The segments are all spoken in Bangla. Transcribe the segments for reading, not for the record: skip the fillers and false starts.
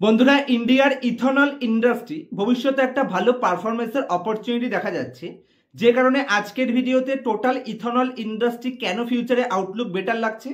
বন্ধুরা, ইন্ডিয়ার ইথনল ইন্ডাস্ট্রি ভবিষ্যতে একটা ভালো পারফরমেন্সের অপরচুনিটি দেখা যাচ্ছে, যে কারণে আজকের ভিডিওতে টোটাল ইথনল ইন্ডাস্ট্রি কেন ফিউচারে আউটলুক বেটার লাগছে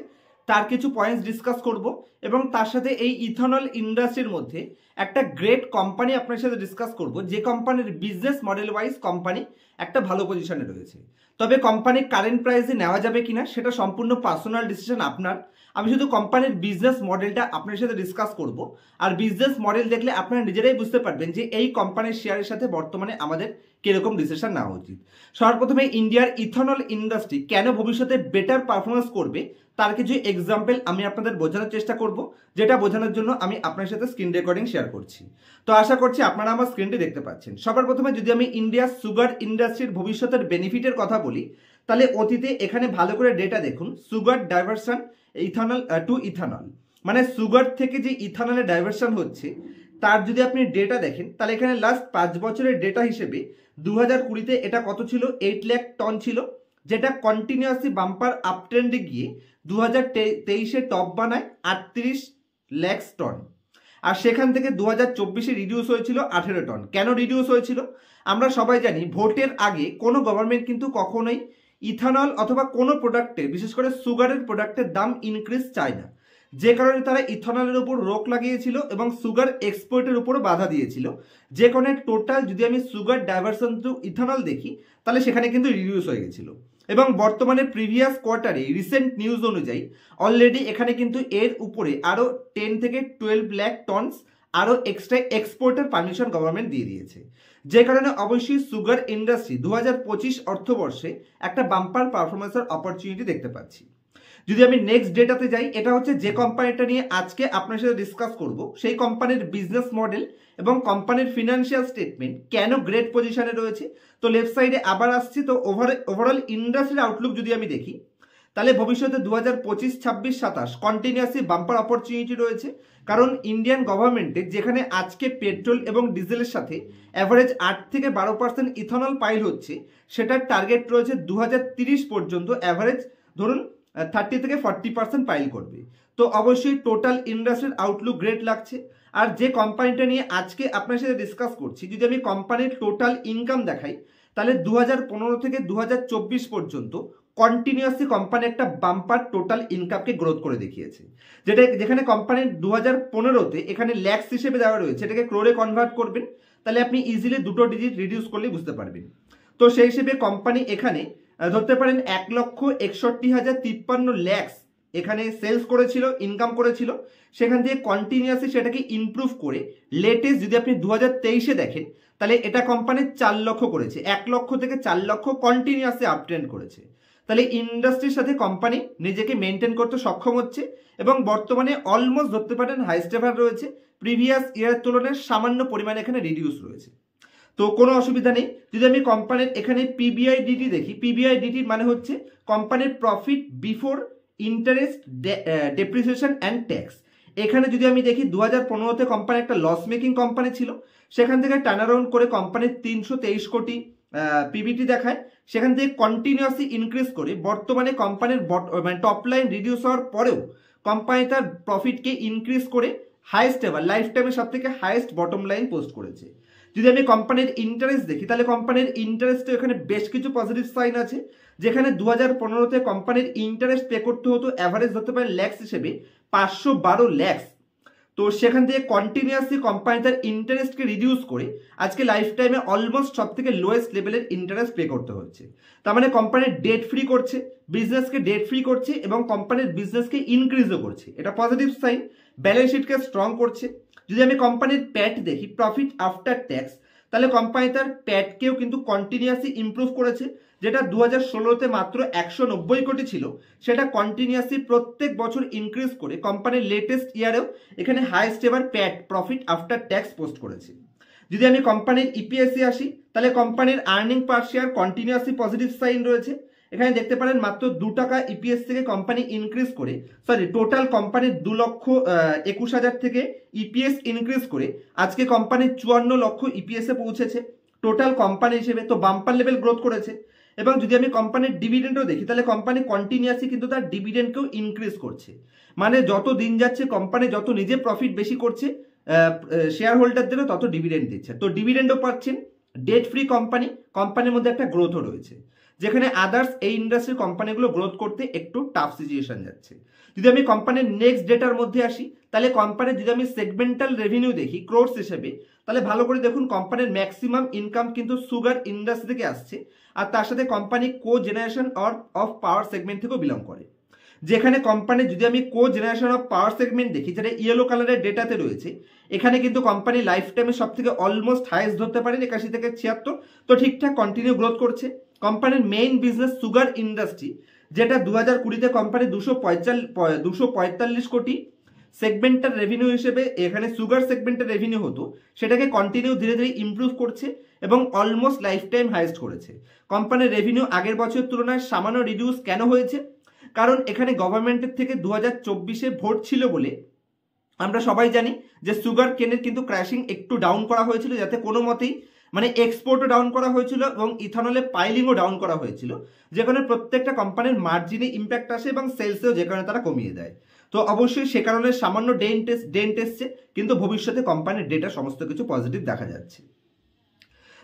তার কিছু পয়েন্টস ডিসকাস করব এবং তার সাথে এই ইথনল ইন্ডাস্ট্রির মধ্যে একটা গ্রেট কোম্পানি আপনার সাথে ডিসকাস করব, যে কোম্পানির বিজনেস মডেল ওয়াইজ কোম্পানি একটা ভালো পজিশনে রয়েছে। তবে কোম্পানির কারেন্ট প্রাইসে নেওয়া যাবে কিনা সেটা সম্পূর্ণ পার্সোনাল ডিসিশন আপনার। আমি শুধু কোম্পানির বিজনেস মডেলটা আপনার সাথে ডিসকাস করব, আর বিজনেস মডেল দেখলে আপনারা নিজেরাই বুঝতে পারবেন যে এই কোম্পানির শেয়ারের সাথে বর্তমানে আমাদের কিরকম ডিসিশন নেওয়া উচিত। সবার প্রথমে ইন্ডিয়ার ইথনল ইন্ডাস্ট্রি কেন ভবিষ্যতে বেটার পারফরমেন্স করবে তার কিছু এক্সাম্পল আমি আপনাদের বোঝানোর চেষ্টা করব, যেটা বোঝানোর জন্য আমি আপনার সাথে স্ক্রিন রেকর্ডিং শেয়ার করছি। তো আশা করছি আপনারা আমার স্ক্রিনটি দেখতে পাচ্ছেন। সবার প্রথমে যদি আমি ইন্ডিয়ার সুগার ইন্ডাস্ট্রির ভবিষ্যতের বেনিফিটের কথা বলি, তাহলে অতীতে এখানে ভালো করে ডেটা দেখুন। Sugar diversion ethanol to ethanol, মানে সুগার থেকে যে ইথানলে ডাইভার্সন হচ্ছে তার যদি আপনি ডেটা দেখেন, তাহলে এখানে লাস্ট 5 বছরের ডেটা হিসেবে 2020-তে এটা কত ছিল? 8 লাখ টন ছিল, যেটা কন্টিনিউয়াসলি বাম্পার আপ ট্রেন্ডে গিয়ে 2023-এ টপ বানায় 38 লাখ টন। আর সেখান থেকে 2024-এ রিডিউস হয়েছিল 18 টন। কেন রিডিউস হয়েছিল? আমরা সবাই জানি ভোটের আগে কোনো গভর্নমেন্ট কিন্তু কখনোই ইথানল অথবা কোনো প্রোডাক্টের, বিশেষ করে সুগারের প্রোডাক্টের দাম ইনক্রিজ চায় না, যে কারণে তারা ইথানলের উপর রোক লাগিয়েছিল এবং সুগার এক্সপোর্টের উপরও বাধা দিয়েছিল। যে কারণে টোটাল যদি আমি সুগার ডাইভার্সন টু ইথানল দেখি, তাহলে সেখানে কিন্তু রিডিউস হয়ে গেছিল। এবং বর্তমানে প্রিভিয়াস কোয়ার্টারে রিসেন্ট নিউজ অনুযায়ী অলরেডি এখানে কিন্তু এর উপরে আরও 10 থেকে 12 লাখ টনস আরও এক্সট্রা এক্সপোর্টের পারমিশন গভর্নমেন্ট দিয়ে দিয়েছে, যে কারণে অবশ্যই সুগার ইন্ডাস্ট্রি 2025 অর্থবর্ষে একটা বাম্পার পারফরমেন্সের অপরচুনিটি দেখতে পাচ্ছি। যদি আমি নেক্সট ডেটাতে যাই, এটা হচ্ছে যে কোম্পানিটা নিয়ে আজকে আপনার সাথে ডিসকাস করব, সেই কোম্পানির বিজনেস মডেল এবং কোম্পানির ফিনান্সিয়াল স্টেটমেন্ট কেন গ্রেট পজিশনে রয়েছে। তো লেফট সাইডে আবার আসছি। তো ওভারঅল ইন্ডাস্ট্রির আউটলুক যদি আমি দেখি, তাহলে ভবিষ্যতে 2025, 26, 27 কন্টিনিউয়াসলি বাম্পার অপরচুনিটি রয়েছে। কারণ ইন্ডিয়ান গভর্নমেন্টের যেখানে আজকে পেট্রোল এবং ডিজেলের সাথে অ্যাভারেজ 8 থেকে 12% ইথানল পাইল হচ্ছে, সেটার টার্গেট রয়েছে 2030 পর্যন্ত অ্যাভারেজ ধরুন 30 থেকে 40% পাইল করবে। তো অবশ্যই টোটাল ইন্ডাস্ট্রির আউটলুক গ্রেট লাগছে। আর যে কোম্পানিটা নিয়ে আজকে আপনার সাথে ডিসকাস করছি, যদি আমি কোম্পানির টোটাল ইনকাম দেখাই, তাহলে 2015 থেকে 2024 পর্যন্ত কন্টিনিউয়াসলি কোম্পানি একটা বাম্পার টোটাল ইনকামকে গ্রোথ করে দেখিয়েছে। যেখানে কোম্পানির 2015-তে এখানে ল্যাক্স হিসেবে দেওয়া রয়েছে, এটাকে ক্রোরে কনভার্ট করবেন, তাহলে আপনি ইজিলি 2 ডিজিট রিডিউস করলেই বুঝতে পারবেন। তো সেই হিসেবে কোম্পানি এখানে ধরতে পারেন 1,61,053 ল্যাক্স এখানে সেলস করেছিল, ইনকাম করেছিল। সেখান থেকে কন্টিনিউয়াসলি সেটাকে ইমপ্রুভ করে লেটেস্ট যদি আপনি 2023-এ দেখেন, তাহলে এটা কোম্পানি 4 লক্ষ করেছে। 1 লক্ষ থেকে 4 লক্ষ কন্টিনিউয়াসলি আপট্রেন্ড করেছে। তাহলে ইন্ডাস্ট্রির সাথে কোম্পানি নিজেকে মেনটেন করতে সক্ষম হচ্ছে এবং বর্তমানে অলমোস্ট ধরতে পারেন হাইস্ট এভার রয়েছে। প্রিভিয়াস ইয়ারের তুলনায় সামান্য পরিমাণে এখানে রিডিউস রয়েছে। তো কোনো অসুবিধা নেই। যদি আমি কোম্পানির এখানে পিবিআইডিটি দেখি, পিবিআইডিটির মানে হচ্ছে কোম্পানির profit before interest, depreciation and tax. এখানে যদি আমি দেখি 2015-তে কোম্পানি একটা লস মেকিং কোম্পানি ছিল, সেখান থেকে টার্ন অ্যারাউন্ড করে কোম্পানির 323 কোটি পিবিটি দেখায়। সেখান থেকে কন্টিনিউয়াসলি ইনক্রিজ করে বর্তমানে কোম্পানির মানে টপ লাইন রিডিউস হওয়ার পরেও কোম্পানি তার প্রফিটকে ইনক্রিজ করে হাইয়েস্ট এভার লাইফ টাইমের সব থেকে হাইয়েস্ট বটম লাইন পোস্ট করেছে। যদি আমি কোম্পানির ইন্টারেস্ট দেখি, তাহলে কোম্পানির ইন্টারেস্টে এখানে বেশ কিছু পজিটিভ সাইন আছে। যেখানে 2015-তে কোম্পানির ইন্টারেস্ট পে করতে হতো অ্যাভারেজ ধরতে পারে ল্যাক্স হিসেবে 512 ল্যাক্স। তো সেখান থেকে কন্টিনিউয়াসলি কোম্পানি তার ইন্টারেস্টকে রিডিউস করে আজকে লাইফ টাইমে অলমোস্ট সব থেকে লোয়েস্ট লেভেলের ইন্টারেস্ট পে করতে হচ্ছে। তার মানে কোম্পানির ডেট ফ্রি করছে, বিজনেসকে ডেট ফ্রি করছে এবং কোম্পানির বিজনেসকে ইনক্রিজও করছে। এটা পজিটিভ সাইন। ব্যালেন্স শিটকে স্ট্রং করছে। যদি আমি কোম্পানির প্যাট দেখি, প্রফিট আফটার ট্যাক্স, তাহলে কোম্পানি তার প্যাটকেও কিন্তু কন্টিনিউয়াসলি ইমপ্রুভ করেছে। যেটা 2016-তে মাত্র 190 কোটি ছিল, সেটা কন্টিনিউয়াসলি প্রত্যেক বছর ইনক্রিজ করে কোম্পানির লেটেস্ট ইয়ারেও এখানে highest ever PAT profit after tax post করেছে। যদি আমি কোম্পানির ইপিএসে আসি, তাহলে কোম্পানির earning per share continuously positive sign রয়েছে। এখানে দেখতে পারেন মাত্র 2 টাকা ইপিএস থেকে কোম্পানি ইনক্রিজ করে, টোটাল কোম্পানির 2,21,000 থেকে ইপিএস ইনক্রিজ করে আজকে কোম্পানির 54 লক্ষ ইপিএসে পৌঁছেছে টোটাল কোম্পানি হিসেবে। তো বাম্পার লেভেল গ্রোথ করেছে। এবং যদি আমি কোম্পানির ডিভিডেন্ডও দেখি, তাহলে কোম্পানি কন্টিনিউয়াসলি কিন্তু তার ডিভিডেন্ডকেও ইনক্রিজ করছে। মানে যত দিন যাচ্ছে কোম্পানি যত নিজে প্রফিট বেশি করছে, শেয়ার হোল্ডারদেরও তত ডিভিডেন্ড দিচ্ছে। তো ডিভিডেন্ডও পাচ্ছেন, ডেট ফ্রি কোম্পানি, কোম্পানির মধ্যে একটা গ্রোথও রয়েছে, যেখানে আদার্স এই ইন্ডাস্ট্রির কোম্পানিগুলো গ্রোথ করতে একটু টাফ সিচুয়েশন যাচ্ছে। যদি আমি কোম্পানির নেক্সট ডেটার মধ্যে আসি, তাহলে কোম্পানির যদি আমি সেগমেন্টাল রেভিনিউ দেখি ক্রোর্স হিসেবে, তাহলে ভালো করে দেখুন কোম্পানির ম্যাক্সিমাম ইনকাম কিন্তু সুগার ইন্ডাস্ট্রি থেকে আসছে, আর তার সাথে company co generation of power segment থেকেও বিলং করে, যেখানে কোম্পানির যদি আমি কো জেনারেশন অফ পাওয়ার সেগমেন্ট দেখি, যেটা ইয়েলো কালারের ডেটাতে রয়েছে, এখানে কিন্তু কোম্পানি লাইফ টাইমে সব থেকে অলমোস্ট হাইস্ট ধরতে পারেন 81 থেকে 76, তো ঠিকঠাক কন্টিনিউ গ্রোথ করছে। কোম্পানির মেইন বিজনেস সুগার ইন্ডাস্ট্রি, যেটা 2020-তে কোম্পানি 245 কোটি সেগমেন্টাল রেভিনিউ হিসেবে এখানে সুগার সেগমেন্টের রেভিনিউ হতো, সেটাকে কন্টিনিউ ধীরে ধীরে ইমপ্রুভ করছে এবং অলমোস্ট লাইফ টাইম হাইস্ট করেছে। কোম্পানির রেভিনিউ আগের বছরের তুলনায় সামান্য রিডিউস কেন হয়েছে? কারণ এখানে গভর্নমেন্টের থেকে 2024-এ ভোট ছিল বলে আমরা সবাই জানি যে সুগার কেনের কিন্তু ক্র্যাশিং একটু ডাউন করা হয়েছিল, যাতে কোনো মতেই মানে এক্সপোর্টও ডাউন করা হয়েছিল এবং ইথানলের পাইলিংও ডাউন করা হয়েছিল, যেখানে প্রত্যেকটা কোম্পানির মার্জিনে ইম্প্যাক্ট আসে এবং সেলসেও যেখানে তারা কমিয়ে দেয়। তো অবশ্যই সে কারণে সামান্য ডেন্ট এসছে, কিন্তু ভবিষ্যতে কোম্পানির ডেটা সমস্ত কিছু পজিটিভ দেখা যাচ্ছে।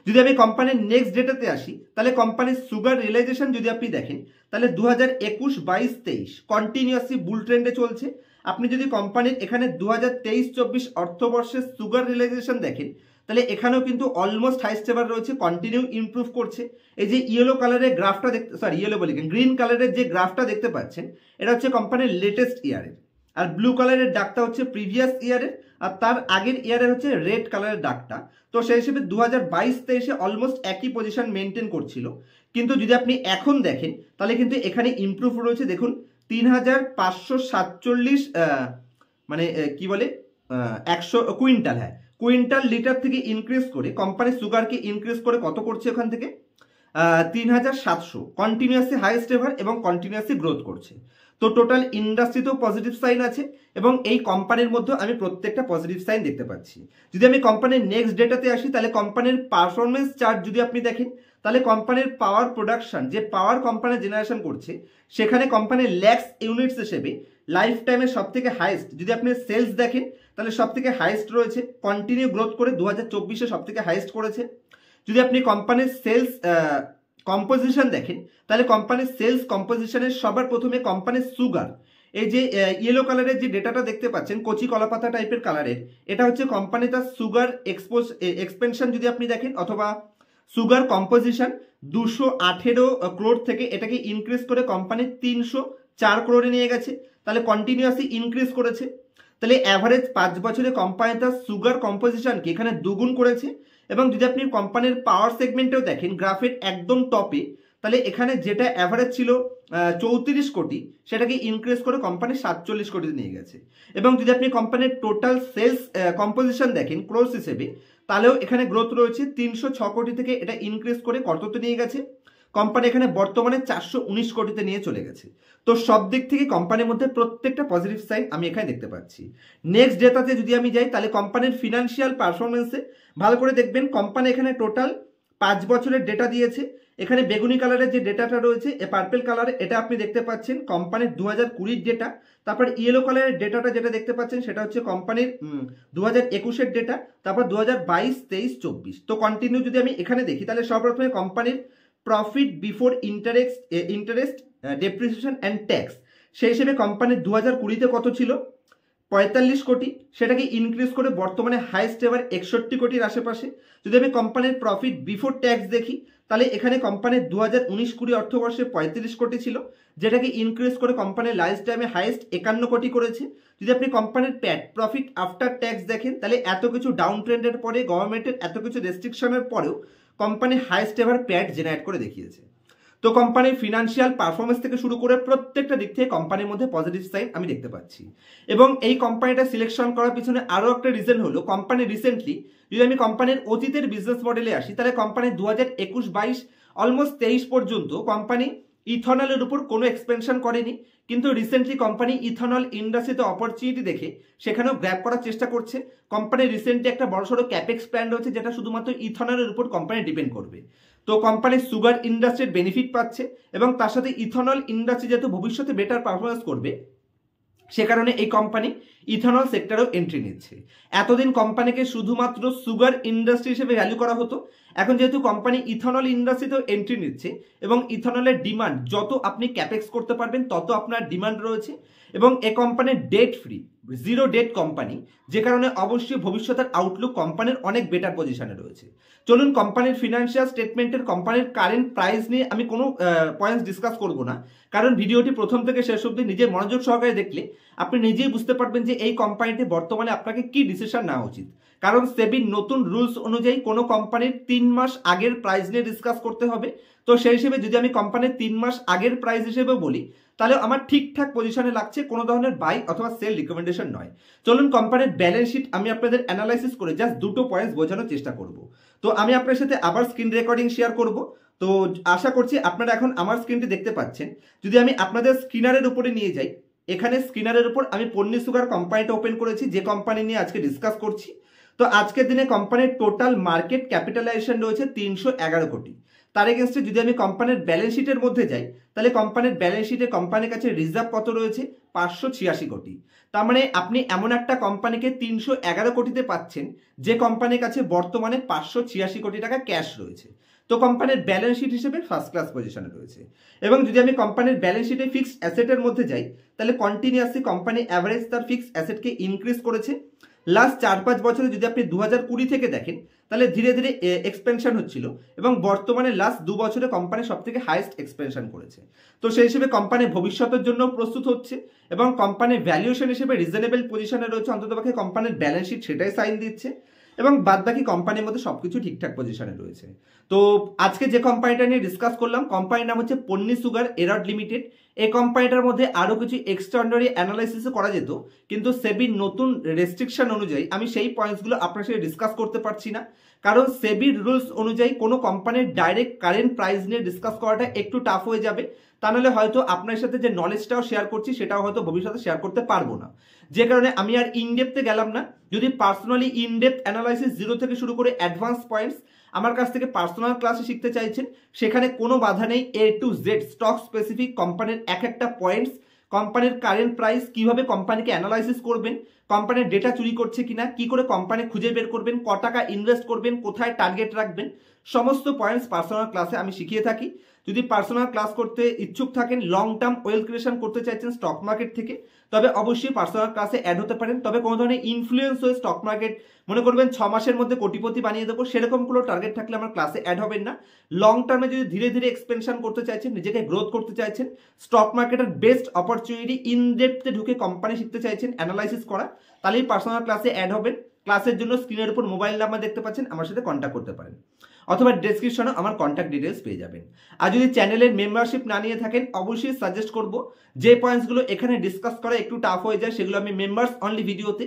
যদি আমি কোম্পানির নেক্সট ডেটাতে আসি, তাহলে কোম্পানির সুগার রিয়েলাইজেশন যদি আপনি দেখেন, তাহলে 2021-22-23 কন্টিনিউয়াসলি বুল ট্রেন্ডে চলছে। আপনি যদি কোম্পানির এখানে 2023-24 অর্থবর্ষের সুগার রিয়েলাইজেশন দেখেন, তাহলে এখানেও কিন্তু অলমোস্ট হাইস্ট এভার রয়েছে, কন্টিনিউ ইমপ্রুভ করছে। এই যে ইয়েলো কালারের গ্রাফটা দেখতে, সরি ইয়েলো বলি গ্রিন কালারের যে গ্রাফটা দেখতে পাচ্ছেন, এটা হচ্ছে কোম্পানির লেটেস্ট ইয়ারের, আর ব্লু কালারের ডাকটা হচ্ছে প্রিভিয়াস ইয়ারের, আর তার আগের ইয়ারের হচ্ছে রেড কালারের ডাকটা। তো সেই হিসেবে 2022-23-এ অলমোস্ট একই পজিশন মেনটেন করছিল, কিন্তু যদি আপনি এখন দেখেন তাহলে কিন্তু এখানে ইমপ্রুভ রয়েছে। দেখুন 3547 মানে কি বলে 100 কুইন্টাল, হ্যাঁ কুইন্টাল লিটার থেকে ইনক্রিজ করে কোম্পানি সুগারকে ইনক্রিজ করে কত করছে ওখান থেকে 3700, কন্টিনিউয়াসলি হাইয়েস্ট এভার এবং কন্টিনিউয়াসলি গ্রোথ করছে। তো টোটাল ইন্ডাস্ট্রিতেও পজিটিভ সাইন আছে এবং এই কোম্পানির মধ্যে আমি প্রত্যেকটা পজিটিভ সাইন দেখতে পাচ্ছি। যদি আমি কোম্পানির নেক্সট ডেটাতে আসি, তাহলে কোম্পানির পারফরমেন্স চার্ট যদি আপনি দেখেন, তাহলে কোম্পানির পাওয়ার প্রোডাকশন, যে পাওয়ার কোম্পানি জেনারেশন করছে, সেখানে কোম্পানির ল্যাক্স ইউনিটস হিসেবে লাইফ টাইমের সব থেকে হাইয়েস্ট, যদি আপনি সেলস দেখেন তাহলে সব থেকে হাইয়েস্ট রয়েছে, কন্টিনিউ গ্রোথ করে 2024-এ সব থেকে হাইয়েস্ট করেছে। যদি আপনি কোম্পানির সেলস কম্পোজিশন দেখেন, তাহলে কোম্পানির সেলস কম্পোজিশনের সবার প্রথমে কোম্পানির সুগার, এই যে ইয়েলো কালারের যে ডেটাটা দেখতে পাচ্ছেন কচি কলাপাতা টাইপের কালারের, এটা হচ্ছে কোম্পানি তার সুগার এক্সপেনশন যদি আপনি দেখেন, অথবা সুগার কম্পোজিশন 218 ক্রোর থেকে এটাকে ইনক্রিজ করে কোম্পানি 304 ক্রোরে নিয়ে গেছে, তাহলে কন্টিনিউয়াসলি ইনক্রিজ করেছে। তাহলে অ্যাভারেজ 5 বছরে কোম্পানি তার সুগার কম্পোজিশনকে এখানে দুগুণ করেছে। এবং যদি আপনি কোম্পানির পাওয়ার সেগমেন্টেও দেখেন গ্রাফের একদম টপে, তাহলে এখানে যেটা অ্যাভারেজ ছিল 34 কোটি, সেটাকে ইনক্রিজ করে কোম্পানি 47 কোটিতে নিয়ে গেছে। এবং যদি আপনি কোম্পানির টোটাল সেলস কম্পোজিশন দেখেন ক্রোর্স হিসেবে, তাহলেও এখানে গ্রোথ রয়েছে 306 কোটি থেকে এটা ইনক্রিজ করে কততে নিয়ে গেছে, কোম্পানি এখানে বর্তমানে 419 কোটিতে নিয়ে চলে গেছে। তো সব দিক থেকে কোম্পানির মধ্যে প্রত্যেকটা পজিটিভ সাইন আমি এখানে দেখতে পাচ্ছি। নেক্সট ডেটাতে যদি আমি যাই, তাহলে কোম্পানির ফিনান্সিয়াল পারফরমেন্সে ভালো করে দেখবেন, কোম্পানি এখানে টোটাল 5 বছরের ডেটা দিয়েছে। এখানে বেগুনি কালারের যে ডেটাটা রয়েছে, পার্পেল কালারে, এটা আপনি দেখতে পাচ্ছেন কোম্পানির 2020-এর ডেটা। তারপর ইয়েলো কালারের ডেটাটা যেটা দেখতে পাচ্ছেন, সেটা হচ্ছে কোম্পানির 2021-এর ডেটা। তারপর 2022, 23, 24। তো কন্টিনিউ যদি আমি এখানে দেখি, তাহলে সর্বপ্রথমে কোম্পানির profit before interest depreciation and tax, সেই হিসেবে কোম্পানির 2020-তে কত ছিল 45 কোটি, সেটাকে ইনক্রিজ করে বর্তমানে হাইয়েস্ট এভার 61 কোটির আশেপাশে। যদি আমি কোম্পানির প্রফিট বিফোর ট্যাক্স দেখি, তাহলে এখানে কোম্পানির 2019-20 অর্থবর্ষে 35 কোটি ছিল, যেটাকে ইনক্রিজ করে কোম্পানির লাইফ টাইমে হাইয়েস্ট 51 কোটি করেছে। যদি আপনি কোম্পানির প্যাট প্রফিট আফটার ট্যাক্স দেখেন, তাহলে এত কিছু ডাউন ট্রেন্ডের পরে, গভর্নমেন্টের এত কিছু রেস্ট্রিকশনের পরেও কোম্পানি হাইয়েস্ট এভার প্যাট জেনারেট করে দেখিয়েছে। তো কোম্পানির ফিনান্সিয়াল পারফরমেন্স থেকে শুরু করে প্রত্যেকটা দিক থেকে কোম্পানির মধ্যে পজিটিভ সাইন আমি দেখতে পাচ্ছি। এবং এই কোম্পানিটা সিলেকশন করার পিছনে আরও একটা রিজন হলো, কোম্পানি রিসেন্টলি, যদি আমি কোম্পানির অতীতের বিজনেস মডেলে আসি, তাহলে কোম্পানির 2021-22 অলমোস্ট 23 পর্যন্ত কোম্পানি ইথনলের উপর কোনো এক্সপেনশন করেনি, কিন্তু রিসেন্টলি কোম্পানি ইথনল ইন্ডাস্ট্রিতে অপরচুনিটি দেখে সেখানেও গ্র্যাব করার চেষ্টা করছে। কোম্পানির রিসেন্টলি একটা বড়সড় ক্যাপেক্স প্ল্যান রয়েছে, যেটা শুধুমাত্র ইথনলের উপর কোম্পানি ডিপেন্ড করবে। তো কোম্পানি সুগার ইন্ডাস্ট্রির বেনিফিট পাচ্ছে এবং তার সাথে ইথনল ইন্ডাস্ট্রি যেহেতু ভবিষ্যতে বেটার পারফরমেন্স করবে, সে কারণে এই কোম্পানি ইথানল সেক্টরেও এন্ট্রি নিচ্ছে। এতদিন কোম্পানিকে শুধুমাত্র সুগার ইন্ডাস্ট্রি হিসেবে ভ্যালু করা হতো, এখন যেহেতু কোম্পানি ইথানল ইন্ডাস্ট্রিতেও এন্ট্রি নিচ্ছে এবং ইথানলের ডিমান্ড যত আপনি ক্যাপেক্স করতে পারবেন তত আপনার ডিমান্ড রয়েছে, এবং এই কোম্পানির debt free, zero debt company, যে কারণে অবশ্যই ভবিষ্যতের আউটলুক কোম্পানির অনেক বেটার পজিশনে রয়েছে। চলুন কোম্পানির ফিনান্সিয়াল স্টেটমেন্টের কোম্পানির কারেন্ট প্রাইস নিয়ে আমি কোনো পয়েন্টস ডিসকাস করব না, কারণ ভিডিওটি প্রথম থেকে শেষ অবধি নিজে মনোযোগ সহকারে দেখলে আপনি নিজেই বুঝতে পারবেন যে এই কোম্পানিটি বর্তমানে আপনাকে কি ডিসিশন নেওয়া উচিত। কারণ সেবির নতুন রুলস অনুযায়ী কোনো কোম্পানির 3 মাস আগের প্রাইস নিয়ে ডিসকাস করতে হবে। তো সেই হিসেবে যদি আমি কোম্পানির 3 মাস আগের প্রাইস হিসেবে বলি তাহলে আমার ঠিকঠাক পজিশনে লাগছে, কোনো ধরনের বাই অথবা সেল রিকমেন্ডেশন নয়। চলুন কোম্পানির ব্যালেন্স শিট আমি আপনাদের অ্যানালাইসিস করে জাস্ট দুটো পয়েন্টস বোঝানোর চেষ্টা করব। তো আমি আপনার সাথে আবার স্ক্রিন রেকর্ডিং শেয়ার করব। তো আশা করছি আপনারা এখন আমার স্ক্রিনটি দেখতে পাচ্ছেন। যদি আমি আপনাদের স্ক্রিনারের উপরে নিয়ে যাই, এখানে স্ক্রিনারের উপর আমি পন্নী সুগার কোম্পানিটা ওপেন করেছি, যে কোম্পানি নিয়ে আজকে ডিসকাস করছি। তো আজকের দিনে কোম্পানির টোটাল মার্কেট ক্যাপিটালাইজেশন রয়েছে 311 কোটি। তার এগেনস্টে যদি আমি কোম্পানির ব্যালেন্স শিটের মধ্যে যাই তাহলে কোম্পানির ব্যালেন্স শিটে কোম্পানির কাছে রিজার্ভ কত রয়েছে? 586 কোটি। তার মানে আপনি এমন একটা কোম্পানিকে 311 কোটিতে পাচ্ছেন যে কোম্পানির কাছে বর্তমানে 586 কোটি টাকা ক্যাশ রয়েছে। তো কোম্পানির ব্যালেন্স শিট হিসেবে ফার্স্ট ক্লাস পজিশনে রয়েছে। এবং যদি আমি কোম্পানির ব্যালেন্স শিটে ফিক্সড অ্যাসেটের মধ্যে যাই তাহলে কন্টিনিউয়াসলি কোম্পানি অ্যাভারেজ তার ফিক্সড অ্যাসেটকে ইনক্রিজ করেছে। লাস্ট 4-5 বছরে যদি আপনি 2020 থেকে দেখেন তাহলে ধীরে ধীরে এক্সপেনশন হচ্ছিল, এবং বর্তমানে লাস্ট 2 বছরে কোম্পানি সব থেকে হাইয়েস্ট এক্সপেনশন করেছে। তো সেই হিসেবে কোম্পানি ভবিষ্যতের জন্য প্রস্তুত হচ্ছে, এবং কোম্পানির ভ্যালুয়েশন হিসেবে রিজনেবল পজিশনে রয়েছে, অন্ততপক্ষে কোম্পানির ব্যালেন্স শিট সেটাই সাইন দিচ্ছে, এবং বাদবাকি কোম্পানির মধ্যে সবকিছু ঠিকঠাক পজিশনে রয়েছে। তো আজকে যে কোম্পানিটা নিয়ে ডিসকাস করলাম, কোম্পানির নাম হচ্ছে পন্নী সুগার এরড লিমিটেড। এই কোম্পানিটার মধ্যে আরো কিছু এক্সট্রাঅর্ডিনারি অ্যানালাইসিস করা যেত, কিন্তু সেবির নতুন রেস্ট্রিকশন অনুযায়ী আমি সেই পয়েন্টসগুলো আপনার সাথে ডিসকাস করতে পারছি না, কারণ সেবির রুলস অনুযায়ী কোনো কোম্পানির ডাইরেক্ট কারেন্ট প্রাইস নিয়ে ডিসকাস করাটা একটু টাফ হয়ে যাবে। তা নাহলে হয়তো আপনার সাথে যে নলেজটাও শেয়ার করছি সেটাও হয়তো ভবিষ্যতে শেয়ার করতে পারবো না, যে কারণে আমি আর ইনডেপথে গেলাম না। যদি পার্সোনালি ইনডেপথ অ্যানালাইসিস জিরো থেকে শুরু করে অ্যাডভান্স পয়েন্টস আমার কাছ থেকে পার্সোনাল ক্লাসে শিখতে চাইছেন, সেখানে কোনো বাধা নেই। A to Z stock specific কোম্পানির এক একটা পয়েন্টস, কোম্পানির কারেন্ট প্রাইস, কিভাবে কোম্পানিকে অ্যানালাইসিস করবেন, কোম্পানির ডেটা চুরি করছে কিনা, কি করে কোম্পানি খুঁজে বের করবেন, ক টাকা ইনভেস্ট করবেন, কোথায় টার্গেট রাখবেন, সমস্ত পয়েন্টস পার্সোনাল ক্লাসে আমি শিখিয়ে থাকি। যদি পার্সোনাল ক্লাস করতে ইচ্ছুক থাকেন, লং টার্ম ওয়েলথ ক্রিয়েশন করতে চাইছেন স্টক মার্কেট থেকে, তবে অবশ্যই পার্সোনাল ক্লাসে অ্যাড হতে পারেন। তবে কোনো ধরনের ইনফ্লুয়েন্স হয়ে স্টক মার্কেট মনে করবেন 6 মাসের মধ্যে কোটিপতি বানিয়ে দেবো, সেরকম কোনো টার্গেট থাকলে আমার ক্লাসে অ্যাড হবেন না। লং টার্মে যদি ধীরে ধীরে এক্সপেনশন করতে চাইছেন, নিজেকে গ্রোথ করতে চাইছেন, স্টক মার্কেটের বেস্ট অপরচুনিটি ইনডেপথে ঢুকে কোম্পানি শিখতে চাইছেন অ্যানালাইসিস করা, তাহলেই পার্সোনাল ক্লাসে অ্যাড হবেন। ক্লাসের জন্য স্ক্রিনের উপর মোবাইল নাম্বার দেখতে পাচ্ছেন, আমার সাথে কন্ট্যাক্ট করতে পারেন, অথবা ডেসক্রিপশনে আমার কন্ট্যাক্ট ডিটেলস পেয়ে যাবেন। আর যদি চ্যানেলের মেম্বারশিপ না নিয়ে থাকেন, অবশ্যই সাজেস্ট করব যে পয়েন্টসগুলো এখানে ডিসকাস করা একটু টাফ হয়ে যায় সেগুলো আমি মেম্বার্স অনলি ভিডিওতে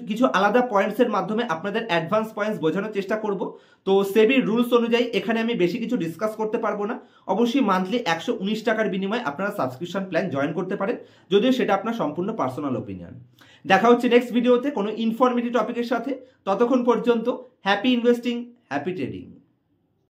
কিছু আলাদা পয়েন্টসের মাধ্যমে আপনাদের অ্যাডভান্স পয়েন্টস বোঝানোর চেষ্টা করব। তো সেবির রুলস অনুযায়ী এখানে আমি বেশি কিছু ডিসকাস করতে পারবো না। অবশ্যই মান্থলি 119 টাকার বিনিময়ে আপনারা সাবস্ক্রিপশন প্ল্যান জয়েন করতে পারেন, যদিও সেটা আপনার সম্পূর্ণ পার্সোনাল ওপিনিয়ন। দেখা হচ্ছে নেক্সট ভিডিওতে কোনো ইনফরমেটিভ টপিকের সাথে। ততক্ষণ পর্যন্ত হ্যাপি ইনভেস্টিং, হ্যাপি ট্রেডিং।